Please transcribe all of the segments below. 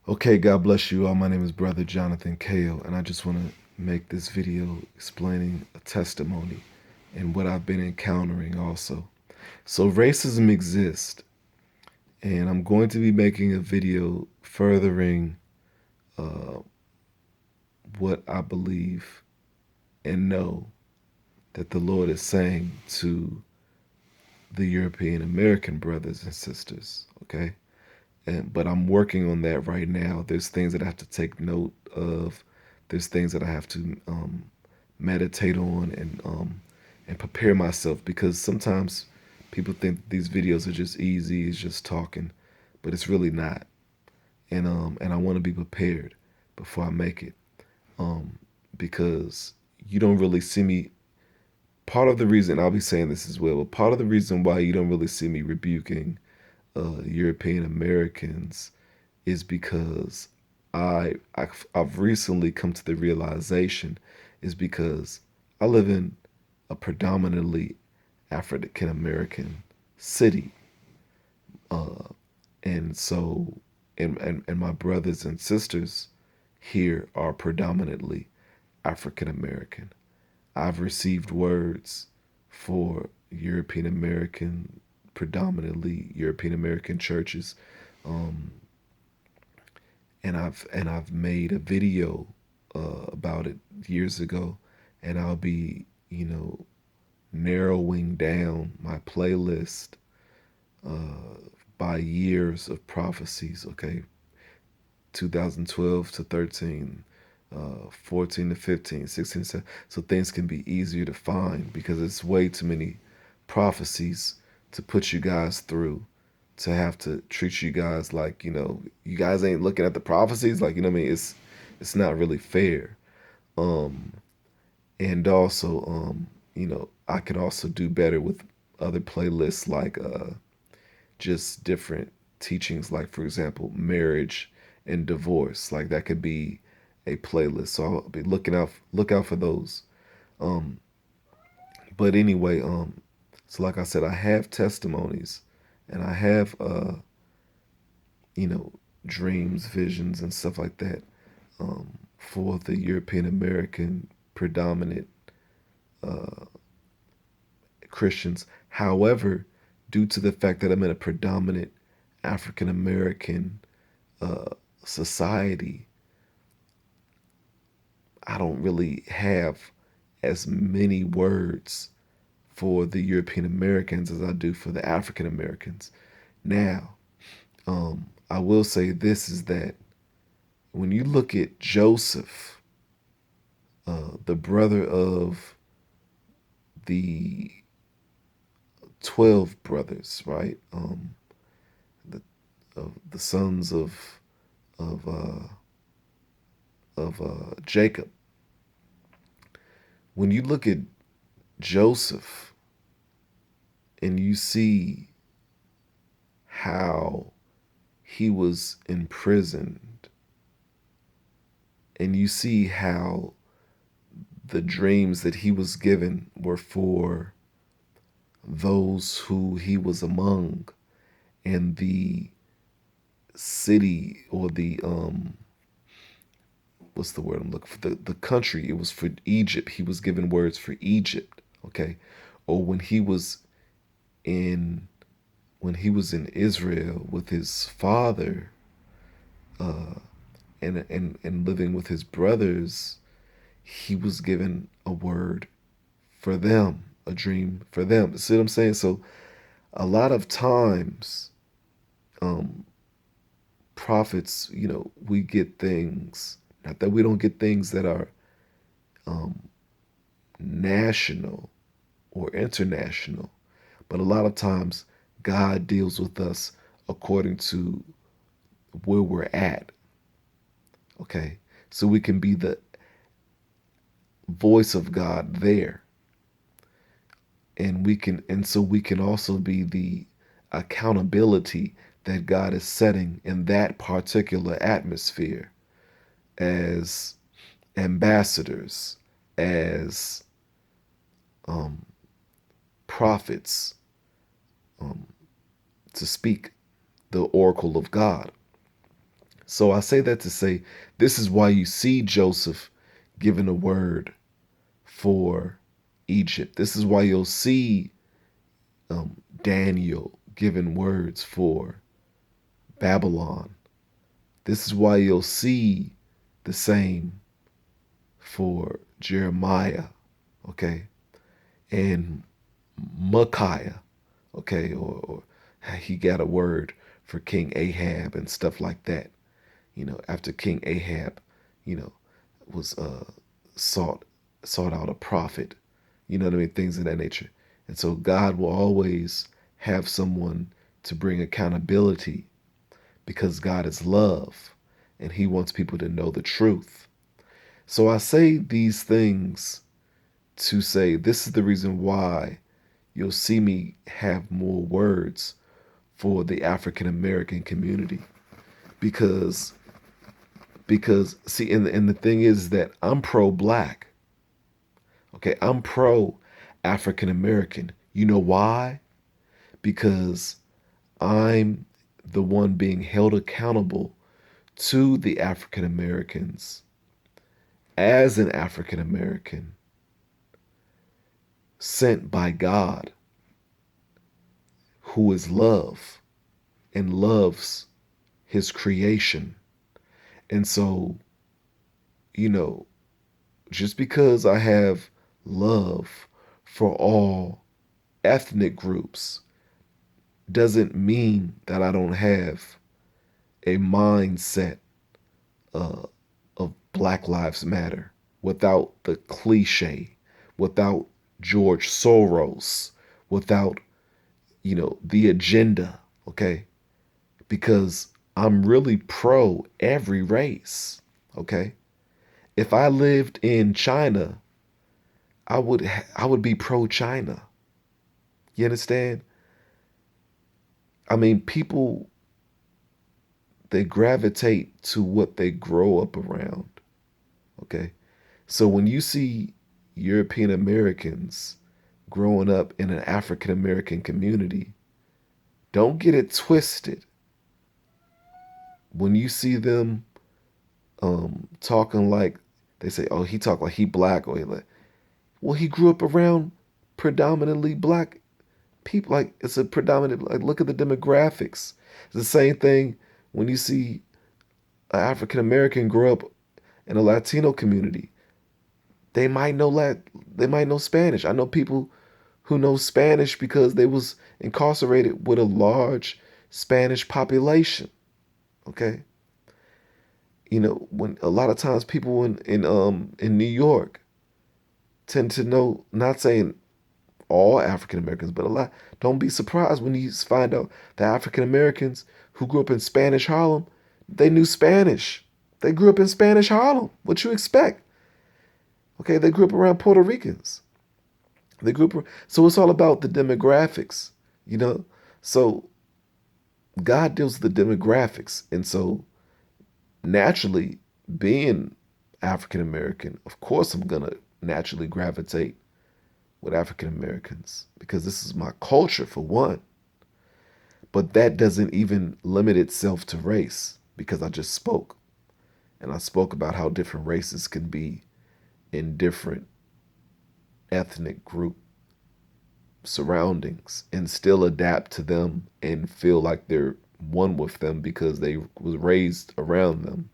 Okay, God bless you all. My name is Brother Jonathan Kale, and I just want to make this video explaining a testimony and what I've been encountering also. So, racism exists, and I'm going to be making a video furthering uh, what I believe and know that the Lord is saying to the European American brothers and sisters. Okay, but I'm working on that right now. There's things that I have to take note of. There's things that I have to meditate on and prepare myself, because sometimes people think these videos are just easy, it's just talking, but it's really not. And I want to be prepared before I make it, um, because you don't really see me. Part of the reason I'll be saying this as well, but part of the reason why you don't really see me rebuking European Americans is because I've recently come to the realization is because I live in a predominantly African American city, uh, and so and my brothers and sisters here are predominantly African American. I've received words for European American, predominantly European American churches, um, and I've made a video about it years ago, and I'll be narrowing down my playlist uh, by years of prophecies. Okay, 2012 to 13, 14 to 15, 16 to 17. So things can be easier to find because it's way too many prophecies to put you guys through, to have to treat you guys like, you guys ain't looking at the prophecies, like, what I mean, it's not really fair. um and also, I could also do better with other playlists, like just different teachings, like for example marriage and divorce. Like that could be a playlist, so I'll be look out for those. um but anyway, so like I said, I have testimonies, and I have you know dreams, visions, and stuff like that, um, for the European American predominant uh, Christians. However, due to the fact that I'm in a predominant African American uh, society, I don't really have as many words for the European Americans as I do for the African Americans. Now, um, I will say this is that when you look at Joseph, the brother of the 12 brothers, right? The, the sons of Jacob. When you look at Joseph and you see how he was imprisoned, and you see how the dreams that he was given were for those who he was among, and the city, or the what's the word I'm looking for, the country, it was for Egypt. He was given words for Egypt. Okay. Or in when he was in Israel with his father, uh, and living with his brothers, he was given a word for them, a dream for them. See what I'm saying? So a lot of times, um, prophets, we get things. Not that we don't get things that are um, national or international, but a lot of times God deals with us according to where we're at. Okay, so we can be the voice of God there, and so we can also be the accountability that God is setting in that particular atmosphere, as ambassadors, as um, prophets, um, to speak the oracle of God. So I say that to say this is why you see Joseph given a word for Egypt. This is why you'll see Daniel given words for Babylon. This is why you'll see the same for Jeremiah, okay, and Micaiah, okay, or he got a word for King Ahab and stuff like that. After King Ahab, you know, was sought sought out a prophet, you know what I mean, things of that nature. And so God will always have someone to bring accountability because God is love and he wants people to know the truth. So I say these things to say this is the reason why you'll see me have more words for the African American community because see and the thing is that I'm pro black. Okay, I'm pro African American. You know why? Because I'm the one being held accountable to the African Americans as an African American sent by God who is love and loves his creation. And so, you know, just because I have love for all ethnic groups doesn't mean that I don't have a mindset uh, of Black Lives Matter without the cliche, without George Soros, without, the agenda, okay? Because I'm really pro every race, okay? If I lived in China, I would be pro China. You understand? I mean, people they gravitate to what they grow up around, okay? So when you see European Americans growing up in an African American community, don't get it twisted. When you see them talking like they say, oh, he talk like he black or he like, well, he grew up around predominantly black people. Like it's a predominant. Like look at the demographics. It's the same thing when you see an African American grow up in a Latino community. They might know they might know Spanish. I know people who know Spanish because they was incarcerated with a large Spanish population. Okay, when a lot of times people in New York tend to know, not saying all African Americans, but a lot. Don't be surprised when you find out the African Americans who grew up in Spanish Harlem, they knew Spanish. They grew up in Spanish Harlem. What you expect? Okay, they grew up around Puerto Ricans. So it's all about the demographics, you know. So God deals with the demographics, and so naturally, being African American, of course, I'm gonna naturally gravitate with African Americans because this is my culture for one. But that doesn't even limit itself to race because I just spoke. And I spoke about how different races can be in different ethnic group surroundings and still adapt to them and feel like they're one with them because they was raised around them.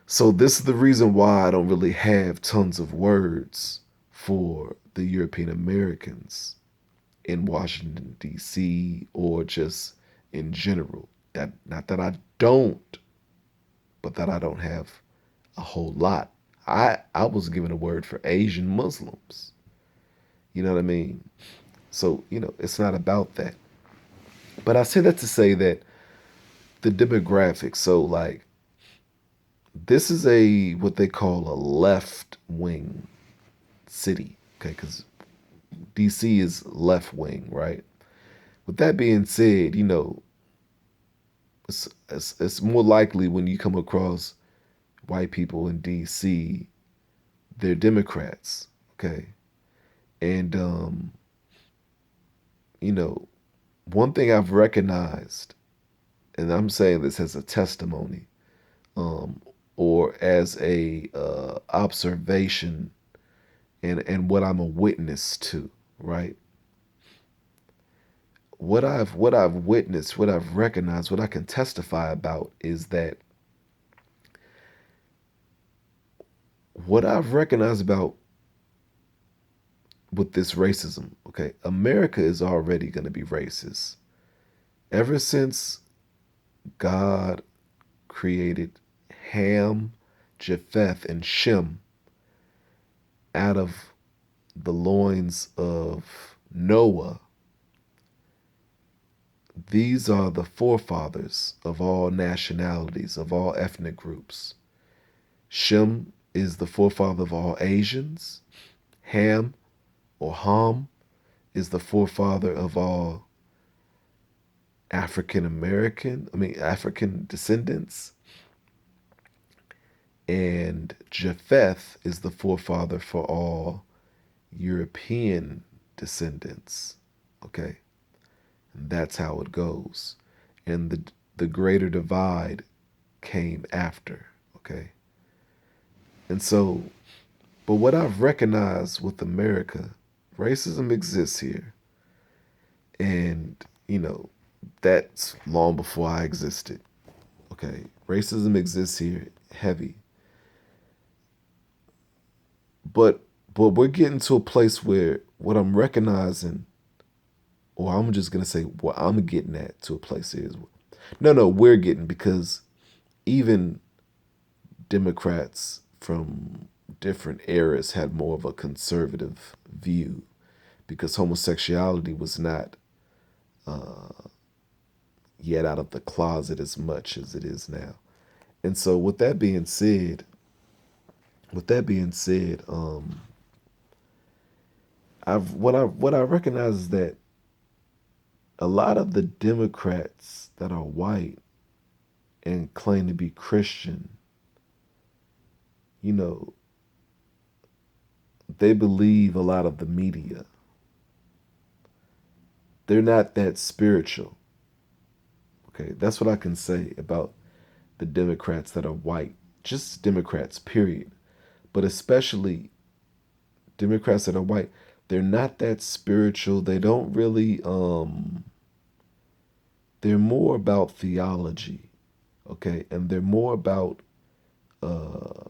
So this is the reason why I don't really have tons of words for the European Americans in Washington D.C. or just in general. That not that I don't, but that I don't have a whole lot. I was given a word for Asian Muslims. You know what I mean? So, it's not about that. But I say that to say that the demographics, so like this is a what they call a left wing city, okay? Cuz DC is left wing, right? With that being said, it's more likely when you come across white people in DC, they're Democrats, okay? And you know, one thing I've recognized and I'm saying this as a testimony, um, or as a observation, and what I'm a witness to, right? What I've witnessed, what I've recognized, what I can testify about is that what I've recognized about with this racism, okay, America is already going to be racist. Ever since God created Ham, Japheth, and Shem out of the loins of Noah, these are the forefathers of all nationalities, of all ethnic groups. Shem is the forefather of all Asians. Ham or Ham is the forefather of all African descendants. And Japheth is the forefather for all European descendants. Okay? And that's how it goes. And the greater divide came after. Okay? And so, but what I've recognized with America, racism exists here. And, that's long before I existed. Okay? Racism exists here heavy. But we're getting to a place where what I'm recognizing, or I'm just gonna say what I'm getting at to a place is no, we're getting, because even Democrats from different eras had more of a conservative view because homosexuality was not yet out of the closet as much as it is now. And so with that being said, what I recognize is that a lot of the Democrats that are white and claim to be Christian, you know, they believe a lot of the media. They're not that spiritual. Okay, that's what I can say about the Democrats that are white. Just Democrats, period. But especially Democrats that are white, they're not that spiritual. They don't really they're more about theology, okay? And they're more about uh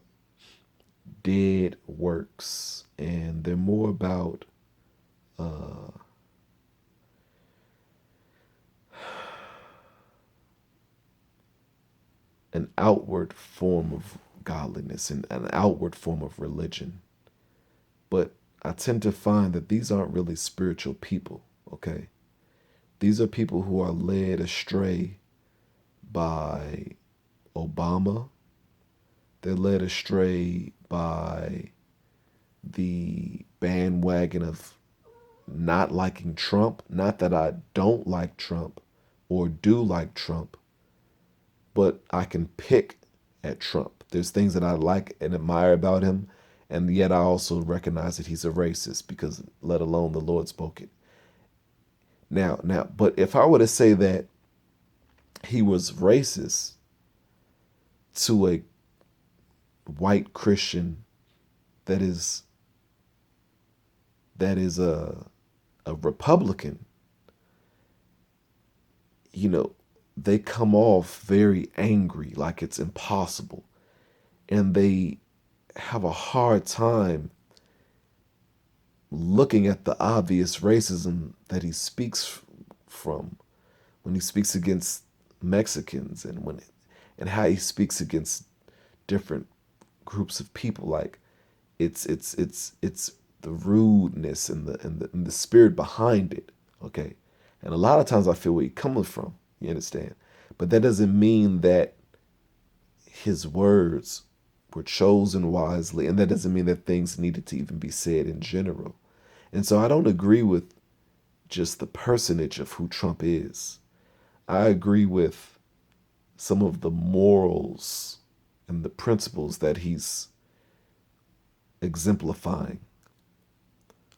dead works, and they're more about uh an outward form of godliness and an outward form of religion. But I tend to find that these aren't really spiritual people, okay? These are people who are led astray by Obama. They're led astray by the bandwagon of not liking Trump. Not that I don't like Trump or do like Trump, but I can pick at Trump. There's things that I like and admire about him, and yet I also recognize that he's a racist because, let alone, the Lord spoke it. But if I were to say that he was racist to a white Christian that is a Republican, you know, they come off very angry, like it's impossible, and they have a hard time looking at the obvious racism that he speaks from when he speaks against Mexicans, and how he speaks against different groups of people. Like it's the rudeness and the spirit behind it. Okay, and a lot of times I feel where he's coming from. You understand, but that doesn't mean that his words were chosen wisely, and that doesn't mean that things needed to even be said in general. And so I don't agree with just the personage of who Trump is. I agree with some of the morals and the principles that he's exemplifying.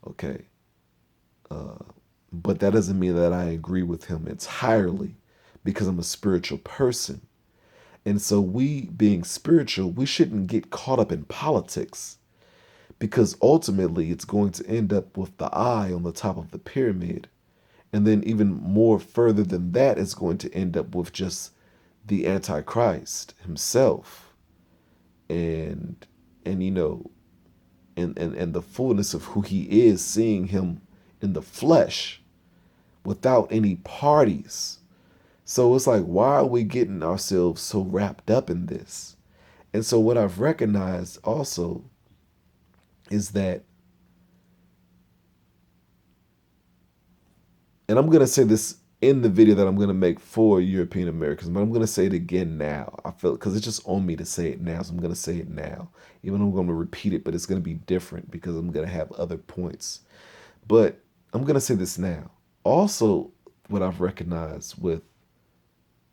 Okay. But that doesn't mean that I agree with him entirely, because I'm a spiritual person. And so we being spiritual, we shouldn't get caught up in politics because ultimately it's going to end up with the eye on the top of the pyramid. And then even more further than that, it's going to end up with just the Antichrist himself. And and you know, and the fullness of who he is, seeing him in the flesh without any parties. So it's like, why are we getting ourselves so wrapped up in this? And so what I've recognized also is that, and I'm going to say this in the video that I'm going to make for European Americans, but I'm going to say it again now. I feel because it's just on me to say it now, so I'm going to say it now. Even though I'm going to repeat it, but it's going to be different because I'm going to have other points. But I'm going to say this now. Also, what I've recognized with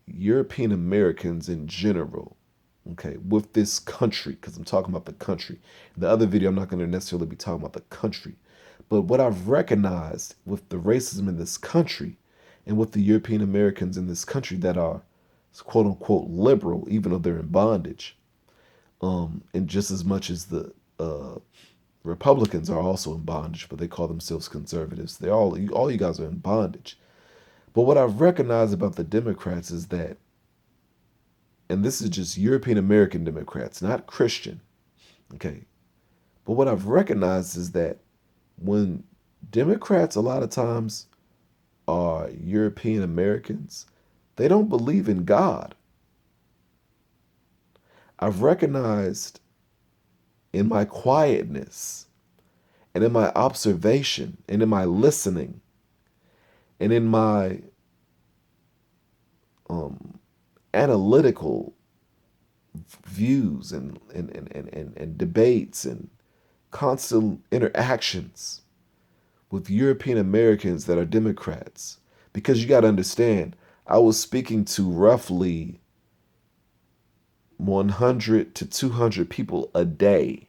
European Americans in general, okay, with this country, because I'm talking about the country. In the other video, I'm not going to necessarily be talking about the country. But what I've recognized with the racism in this country and with the European Americans in this country that are quote unquote liberal, even though they're in bondage, and just as much as the Republicans are also in bondage, but they call themselves conservatives. They're all you guys are in bondage. But what I've recognized about the Democrats is that, and this is just European American Democrats, not Christian, okay? But what I've recognized is that when Democrats a lot of times are European Americans, they don't believe in God. I've recognized in my quietness and in my observation and in my listening and in my analytical views and debates and constant interactions with European Americans that are Democrats. Because you got to understand, I was speaking to roughly 100 to 200 people a day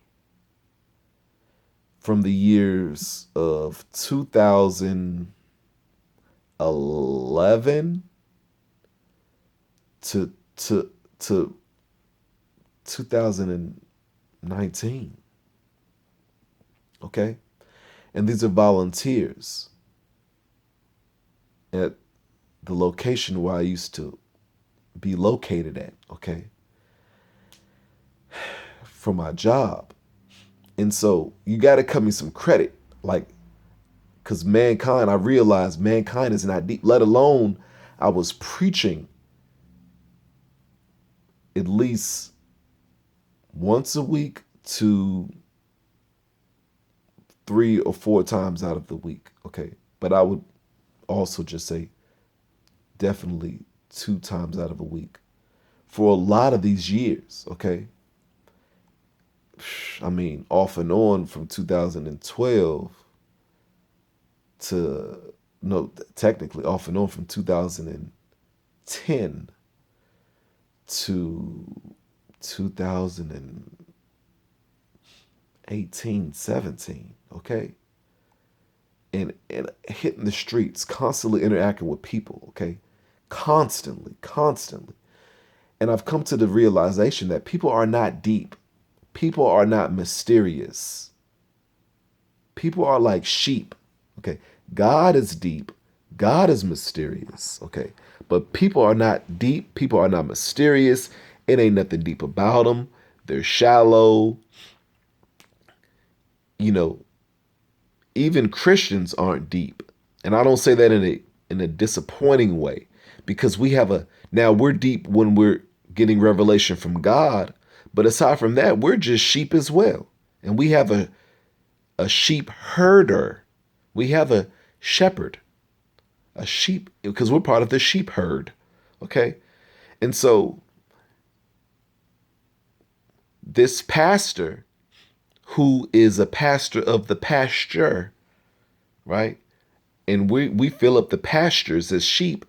from the years of 2011 to 2019. Okay? And these are volunteers at the location where I used to be located at, okay? For my job. And so you got to cut me some credit. Like, because mankind, I realized mankind is not deep, let alone I was preaching at least once a week to 3 or 4 times out of the week. Okay. But I would also just say definitely 2 times out of a week for a lot of these years. Okay. I mean, off and on from 2012 to, no, technically off and on from 2010 to 2018, 17, okay? And hitting the streets, constantly interacting with people, okay? Constantly. And I've come to the realization that people are not deep. People are not mysterious. People are like sheep, okay? God is deep. God is mysterious, okay? But people are not deep. People are not mysterious. It ain't nothing deep about them. They're shallow. You know, even Christians aren't deep. And I don't say that in a disappointing way, because now we're deep when we're getting revelation from God, but aside from that, we're just sheep as well. And we have a sheep herder. We have a shepherd, a sheep, because we're part of the sheep herd. Okay? And so this pastor, who is a pastor of the pasture, right? And we fill up the pastures as sheep,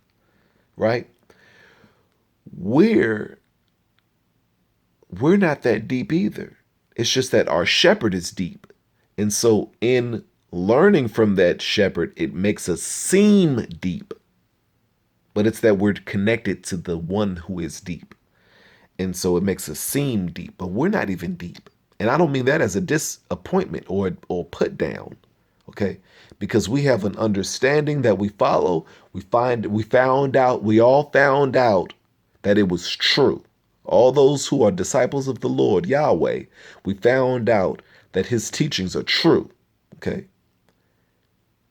right? We're not that deep either. It's just that our shepherd is deep. And so in learning from that shepherd, it makes us seem deep. but it's that we're connected to the one who is deep. And so it makes us seem deep, but we're not even deep. And I don't mean that as a disappointment or put down, okay? Because we have an understanding that we follow. We all found out that it was true. All those who are disciples of the Lord, Yahweh, we found out that his teachings are true, okay?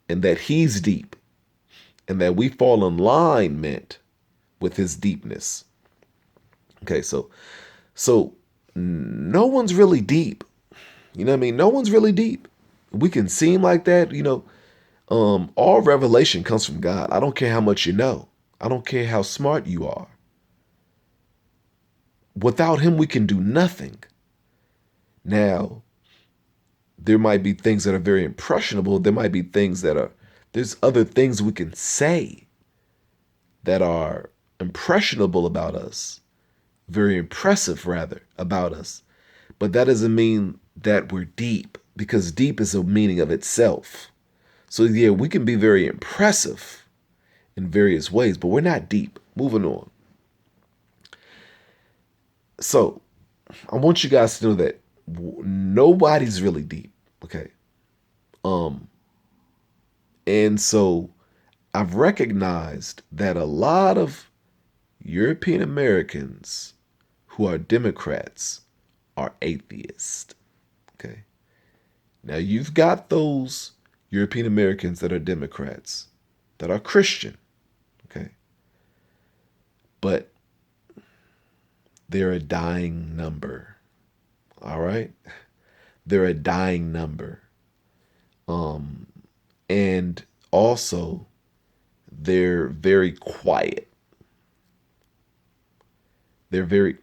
And that he's deep, and that we fall in alignment with his deepness. Okay, so no one's really deep. You know what I mean? No one's really deep. We can seem like that, all revelation comes from God. I don't care how much you know. I don't care how smart you are. Without him, we can do nothing. Now, there might be things that are very impressionable. There might be things there's other things we can say that are impressionable about us, very impressive, rather, about us. But that doesn't mean that we're deep, because deep is a meaning of itself. So, yeah, we can be very impressive in various ways, but we're not deep. Moving on. So, I want you guys to know that nobody's really deep, okay? Um, and so I've recognized that a lot of European Americans who are Democrats are atheists, okay? Now, you've got those European Americans that are Democrats that are Christian, okay? But they're a dying number, all right? They're a dying number. And also, they're very quiet. They're very,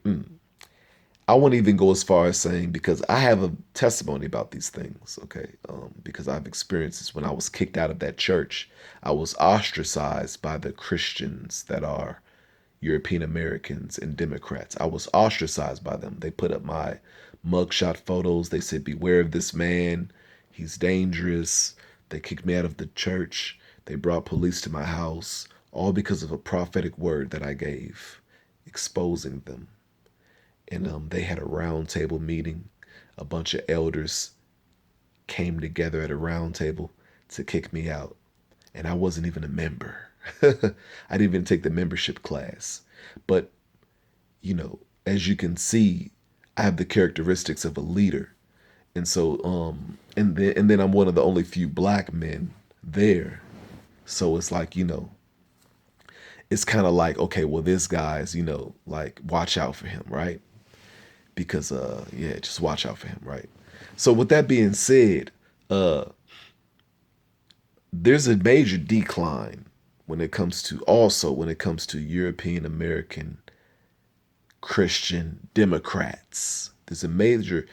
I wouldn't even go as far as saying, because I have a testimony about these things, okay? Because I've experienced this. When I was kicked out of that church, I was ostracized by the Christians that are European Americans and Democrats. I was ostracized by them. They put up my mugshot photos. They said, "Beware of this man. He's dangerous." They kicked me out of the church. They brought police to my house, all because of a prophetic word that I gave, exposing them. And they had a round table meeting. A bunch of elders came together at a round table to kick me out. And I wasn't even a member. I didn't even take the membership class. But, as you can see, I have the characteristics of a leader. And so, and then I'm one of the only few black men there. So it's like, it's kind of like, okay, well, this guy's, like, watch out for him, right? Because, yeah, just watch out for him, right? So with that being said, there's a major decline when it comes to European American Christian Democrats. There's a major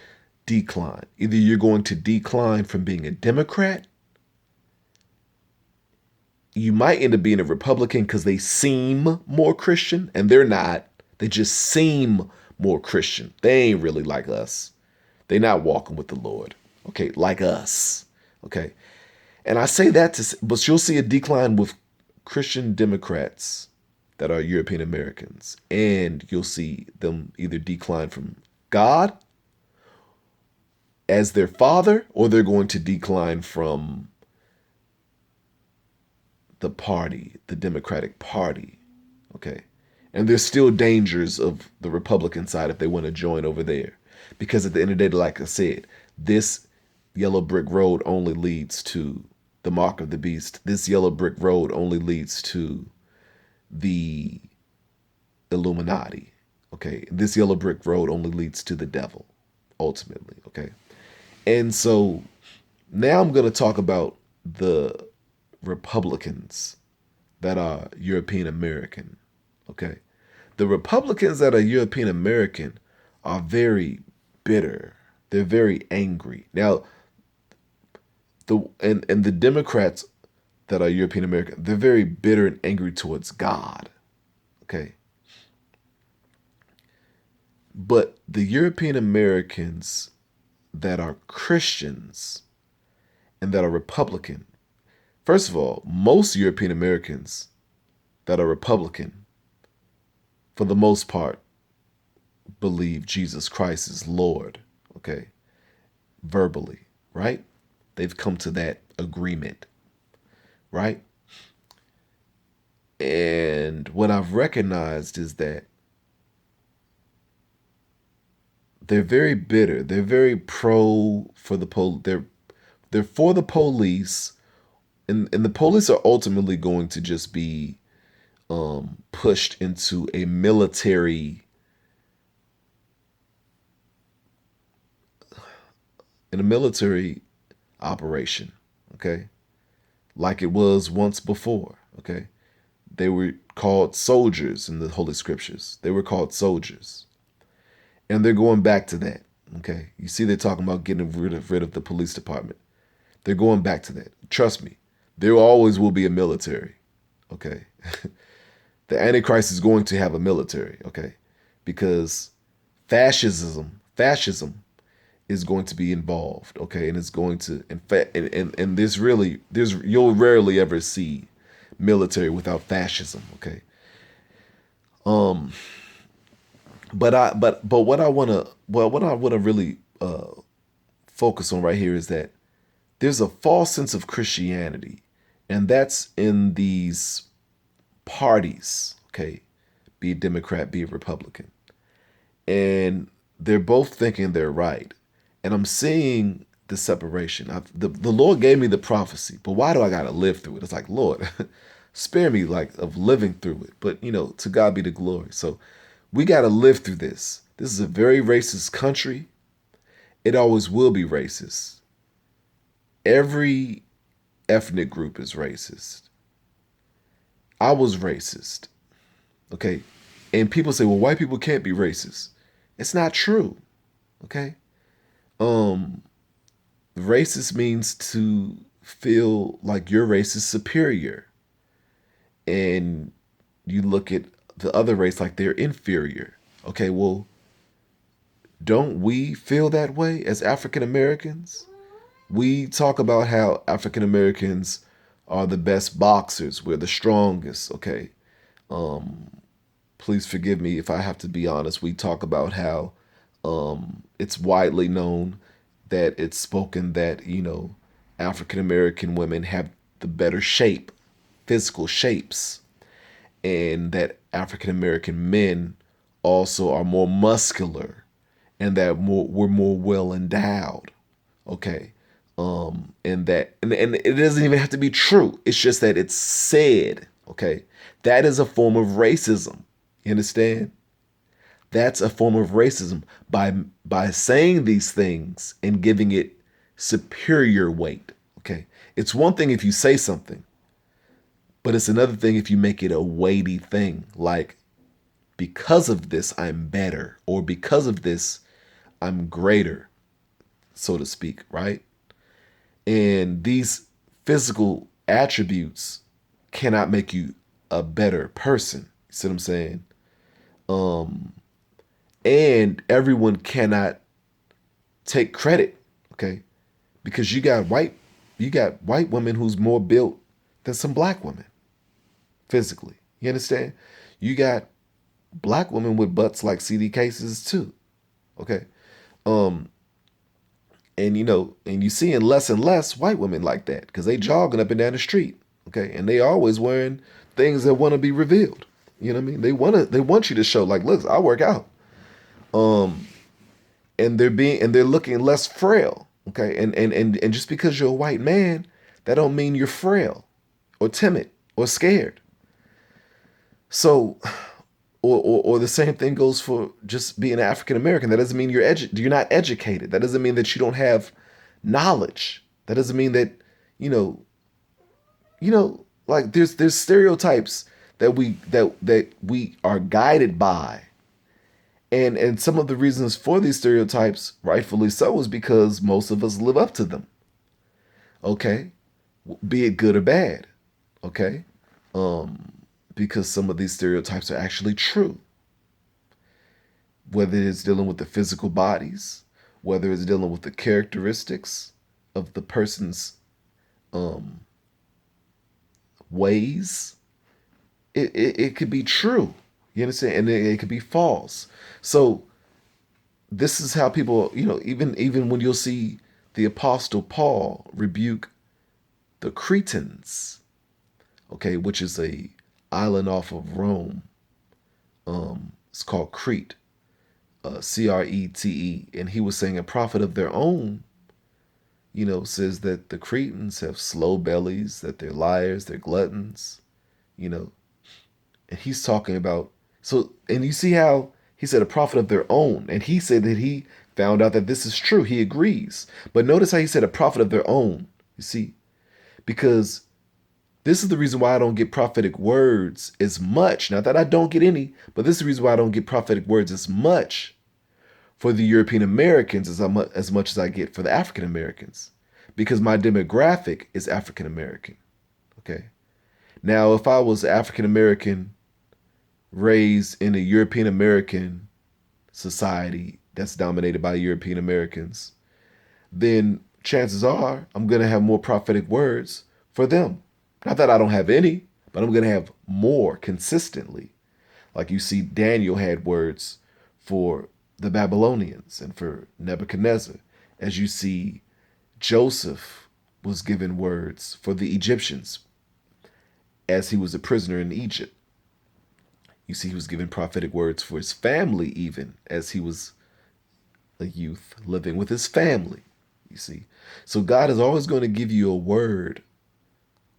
decline. Either you're going to decline from being a Democrat, you might end up being a Republican because they seem more Christian, and they're not. They just seem more Christian. They ain't really like us. They're not walking with the Lord, okay, like us, okay? And I say that but you'll see a decline with Christian Democrats that are European Americans, and you'll see them either decline from God as their father, or they're going to decline from the party, the Democratic Party, okay? And there's still dangers of the Republican side if they want to join over there. Because at the end of the day, like I said, this yellow brick road only leads to the mark of the beast. This yellow brick road only leads to the Illuminati, okay? This yellow brick road only leads to the devil, ultimately, okay? And so now I'm going to talk about the Republicans that are European American, okay? The Republicans that are European American are very bitter. They're very angry. Now, the Democrats that are European American, they're very bitter and angry towards God, okay? But the European Americans that are Christians and that are Republican, first of all, most European Americans that are Republican, for the most part, believe Jesus Christ is Lord, okay, verbally, right? They've come to that agreement, right? And what I've recognized is that they're very bitter. They're very pro for the they're for the police, and the police are ultimately going to just be pushed into a military operation, okay, like it was once before, okay. They were called soldiers in the Holy Scriptures. They were called soldiers, and they're going back to that. Okay, you see, they're talking about getting rid of the police department. They're going back to that. Trust me, there always will be a military. Okay, the Antichrist is going to have a military. Okay, because fascism is going to be involved. Okay, and it's going to, in fact, and there's you'll rarely ever see military without fascism. Okay, um, but what I wanna really focus on right here is that there's a false sense of Christianity, and that's in these parties. Okay, be it Democrat, be it Republican, and they're both thinking they're right, and I'm seeing the separation. The Lord gave me the prophecy, but why do I gotta live through it? It's like, Lord, spare me like of living through it. But to God be the glory. So we gotta live through this. This is a very racist country. It always will be racist. Every ethnic group is racist. I was racist. Okay. And people say, well, white people can't be racist. It's not true. Okay. Um, Racist means to feel like your race is superior. And you look at the other race like they're inferior. Okay, well, don't we feel that way as African Americans? We talk about how African Americans are the best boxers, we're the strongest, okay? Um, Please forgive me if I have to be honest. We talk about how it's widely known that it's spoken that, African American women have the better shape, physical shapes, and that African American men also are more muscular and that we're more well endowed. Okay. And and it doesn't even have to be true. It's just that it's said. Okay. That is a form of racism. You understand? That's a form of racism by saying these things and giving it superior weight. Okay. It's one thing if you say something, but it's another thing if you make it a weighty thing, like because of this I'm better, or because of this I'm greater, so to speak, right? And these physical attributes cannot make you a better person. You see what I'm saying? Um, and everyone cannot take credit, okay? Because you got white women who's more built than some black women physically. You understand? You got black women with butts like CD cases too. Okay. Um, and you seeing less and less white women like that because they jogging up and down the street. Okay, and they always wearing things that want to be revealed. You know what I mean? They want you to show like, look, I work out. Um, and they're looking less frail. Okay, and just because you're a white man, that don't mean you're frail or timid or scared. So, or the same thing goes for just being African American. That doesn't mean you're not educated. That doesn't mean that you don't have knowledge. That doesn't mean that you know like there's stereotypes that we are guided by, and some of the reasons for these stereotypes, rightfully so, is because most of us live up to them. Okay, be it good or bad. Okay, um, because some of these stereotypes are actually true, whether it's dealing with the physical bodies, whether it's dealing with the characteristics of the person's um, ways. it could be true. You understand? And it could be false. So this is how people, even when you'll see the Apostle Paul rebuke the Cretans, okay, which is a island off of Rome. It's called Crete, Crete, and he was saying a prophet of their own, says that the Cretans have slow bellies, that they're liars, they're gluttons, you know, and he's talking about and you see how he said a prophet of their own, and he said that he found out that this is true. He agrees, but notice how he said a prophet of their own. You see, because this is the reason why I don't get prophetic words as much. Not that I don't get any, but this is the reason why I don't get prophetic words as much for the European Americans as much as I get for the African Americans, because my demographic is African American. Okay. Now, if I was African American raised in a European American society that's dominated by European Americans, then chances are I'm going to have more prophetic words for them. Not that I don't have any, but I'm going to have more consistently. Like you see, Daniel had words for the Babylonians and for Nebuchadnezzar, as you see Joseph was given words for the Egyptians as he was a prisoner in Egypt. You see, he was given prophetic words for his family, even as he was a youth living with his family. You see, so God is always going to give you a word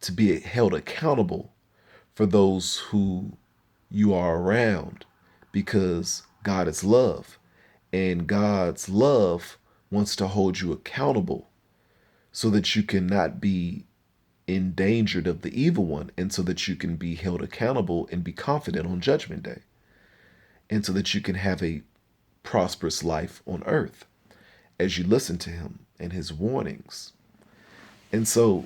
to be held accountable for those who you are around, because God is love, and God's love wants to hold you accountable so that you cannot be endangered of the evil one, and so that you can be held accountable and be confident on Judgment Day, and so that you can have a prosperous life on earth as you listen to him and his warnings. And so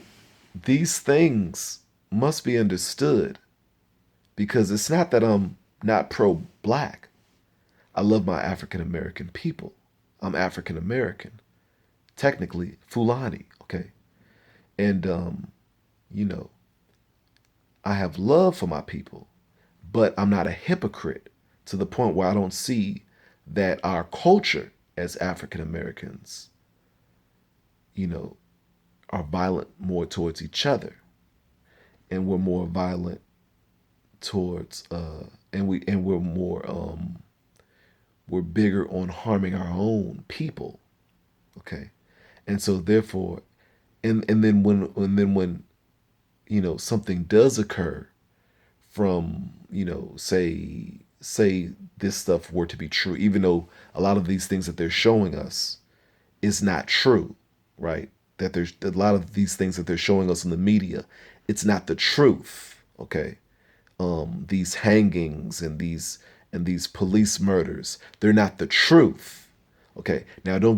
these things must be understood, because it's not that I'm not pro-black. I love my African American people. I'm African American, technically Fulani, okay? And you know, I have love for my people, but I'm not a hypocrite to the point where I don't see that our culture as African Americans, you know, are violent more towards each other, and we're more violent towards we're more we're bigger on harming our own people, okay? And so therefore, and then when something does occur from, say this stuff were to be true, even though a lot of these things that they're showing us is not true, right? That there's a lot of these things that they're showing us in the media, it's not the truth, okay? These hangings and these police murders, they're not the truth, okay? Now don't